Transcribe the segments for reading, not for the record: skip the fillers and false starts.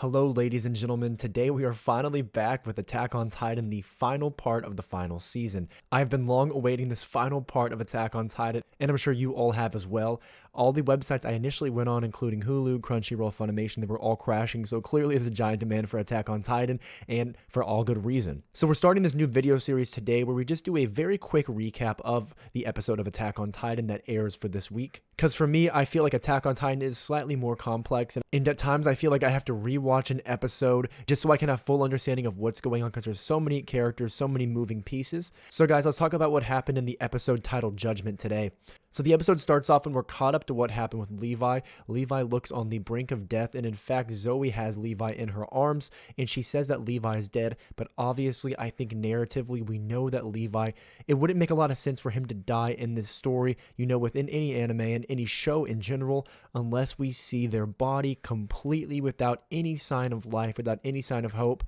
Hello, ladies and gentlemen. Today we are finally back with Attack on Titan, the final part of the final season. I've been long awaiting this final part of Attack on Titan, and I'm sure you all have as well. All the websites I initially went on, including Hulu, Crunchyroll, Funimation, they were all crashing, so clearly there's a giant demand for Attack on Titan, and for all good reason. So we're starting this new video series today where we just do a very quick recap of the episode of Attack on Titan that airs for this week. Because for me, I feel like Attack on Titan is slightly more complex, and at times I feel like I have to rewatch an episode just so I can have full understanding of what's going on, because there's so many characters, so many moving pieces. So guys, let's talk about what happened in the episode titled Judgment today. So the episode starts off and we're caught up to what happened with Levi. Levi looks on the brink of death, and in fact Zoe has Levi in her arms and she says that Levi is dead, but obviously I think narratively we know that Levi, it wouldn't make a lot of sense for him to die in this story, you know, within any anime and any show in general, unless we see their body completely without any sign of life, without any sign of hope.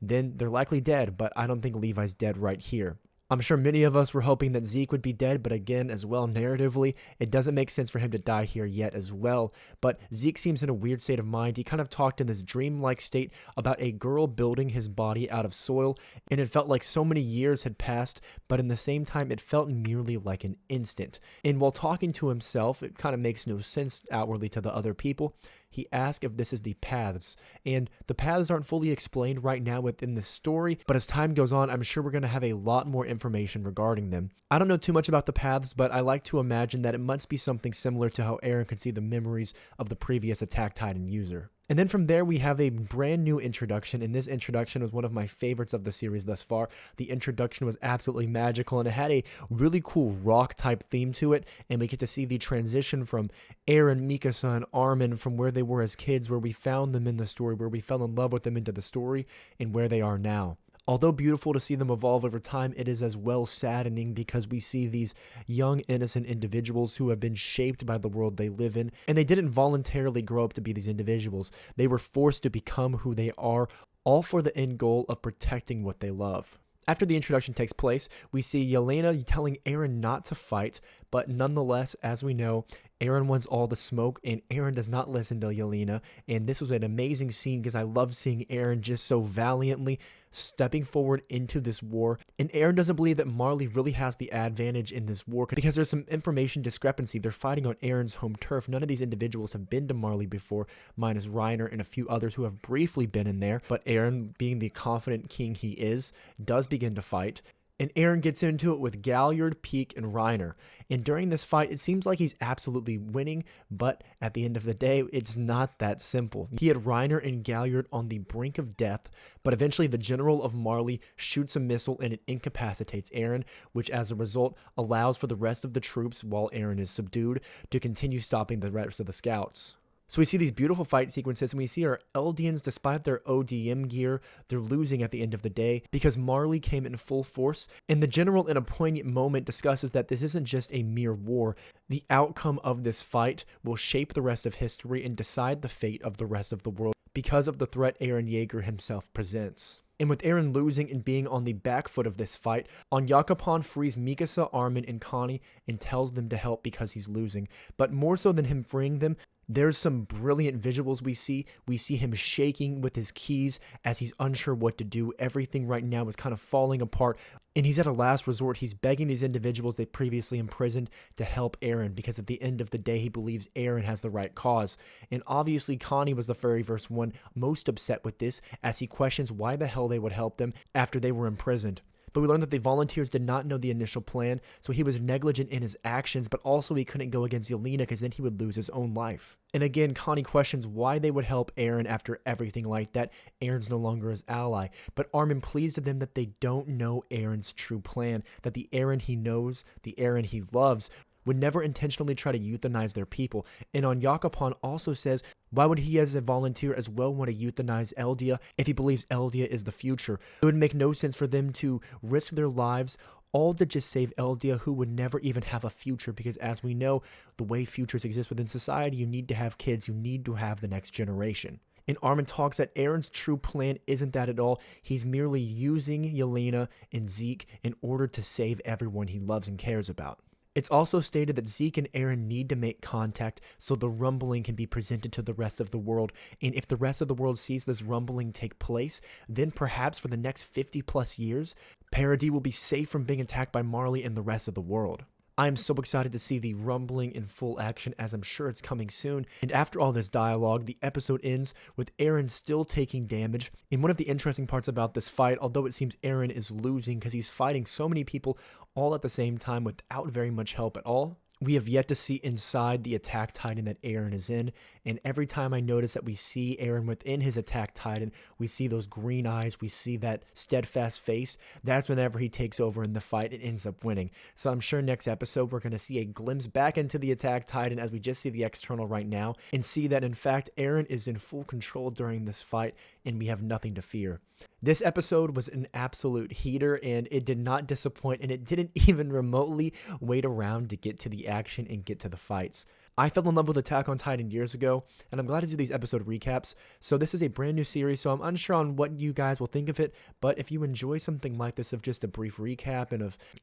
Then they're likely dead, but I don't think Levi's dead right here. I'm sure many of us were hoping that Zeke would be dead, but again, as well, narratively, it doesn't make sense for him to die here yet as well. But Zeke seems in a weird state of mind. He kind of talked in this dreamlike state about a girl building his body out of soil, and it felt like so many years had passed, but in the same time, it felt merely like an instant. And while talking to himself, it kind of makes no sense outwardly to the other people. He asked if this is the paths, and the paths aren't fully explained right now within the story, but as time goes on, I'm sure we're going to have a lot more information regarding them. I don't know too much about the paths, but I like to imagine that it must be something similar to how Eren could see the memories of the previous Attack Titan user. And then from there, we have a brand new introduction, and this introduction was one of my favorites of the series thus far. The introduction was absolutely magical, and it had a really cool rock-type theme to it, and we get to see the transition from Eren, Mikasa, and Armin from where they were as kids, where we found them in the story, where we fell in love with them into the story, and where they are now. Although beautiful to see them evolve over time, it is as well saddening because we see these young, innocent individuals who have been shaped by the world they live in, and they didn't voluntarily grow up to be these individuals. They were forced to become who they are, all for the end goal of protecting what they love. After the introduction takes place, we see Yelena telling Eren not to fight, but nonetheless, as we know, Eren wants all the smoke, and Eren does not listen to Yelena, and this was an amazing scene because I love seeing Eren just so valiantly stepping forward into this war, and Eren doesn't believe that Marley really has the advantage in this war because there's some information discrepancy. They're fighting on Eren's home turf. None of these individuals have been to Marley before, minus Reiner and a few others who have briefly been in there, but Eren, being the confident king he is, does begin to fight. And Eren gets into it with Galliard, Peak, and Reiner. And during this fight, it seems like he's absolutely winning, but at the end of the day, it's not that simple. He had Reiner and Galliard on the brink of death, but eventually the general of Marley shoots a missile and it incapacitates Eren, which as a result allows for the rest of the troops, while Eren is subdued, to continue stopping the rest of the scouts. So we see these beautiful fight sequences, and we see our Eldians, despite their ODM gear, they're losing at the end of the day because Marley came in full force, and the general in a poignant moment discusses that this isn't just a mere war. The outcome of this fight will shape the rest of history and decide the fate of the rest of the world because of the threat Eren Yeager himself presents. And with Eren losing and being on the back foot of this fight, Onyakopon frees Mikasa, Armin, and Connie and tells them to help because he's losing. But more so than him freeing them, there's some brilliant visuals we see. We see him shaking with his keys as he's unsure what to do. Everything right now is kind of falling apart, and he's at a last resort. He's begging these individuals they previously imprisoned to help Eren because at the end of the day, he believes Eren has the right cause. And obviously, Connie was the very first one most upset with this as he questions why the hell they would help them after they were imprisoned. But we learned that the volunteers did not know the initial plan, so he was negligent in his actions, but also he couldn't go against Yelena because then he would lose his own life. And again, Connie questions why they would help Eren after everything like that. Eren's no longer his ally, but Armin pleads to them that they don't know Eren's true plan, that the Eren he knows, the Eren he loves, would never intentionally try to euthanize their people. And Onyakopon also says, why would he as a volunteer as well want to euthanize Eldia if he believes Eldia is the future? It would make no sense for them to risk their lives all to just save Eldia, who would never even have a future, because as we know, the way futures exist within society, you need to have kids, you need to have the next generation. And Armin talks that Eren's true plan isn't that at all. He's merely using Yelena and Zeke in order to save everyone he loves and cares about. It's also stated that Zeke and Eren need to make contact so the rumbling can be presented to the rest of the world. And if the rest of the world sees this rumbling take place, then perhaps for the next 50 plus years, Paradis will be safe from being attacked by Marley and the rest of the world. I am so excited to see the rumbling in full action, as I'm sure it's coming soon. And after all this dialogue, the episode ends with Eren still taking damage. And one of the interesting parts about this fight, although it seems Eren is losing because he's fighting so many people all at the same time without very much help at all, we have yet to see inside the attack titan that Eren is in, and every time I notice that we see Eren within his attack titan, we see those green eyes, we see that steadfast face, that's whenever he takes over in the fight and ends up winning. So I'm sure next episode we're going to see a glimpse back into the attack titan as we just see the external right now, and see that in fact Eren is in full control during this fight, and we have nothing to fear. This episode was an absolute heater, and it did not disappoint, and it didn't even remotely wait around to get to the action and get to the fights. I fell in love with Attack on Titan years ago, and I'm glad to do these episode recaps. So this is a brand new series, so I'm unsure on what you guys will think of it, but if you enjoy something like this of just a brief recap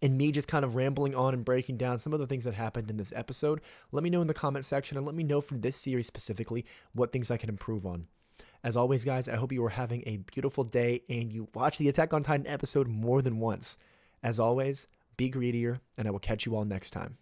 and me just kind of rambling on and breaking down some of the things that happened in this episode, let me know in the comment section, and let me know for this series specifically what things I can improve on. As always, guys, I hope you are having a beautiful day and you watch the Attack on Titan episode more than once. As always, be greedier, and I will catch you all next time.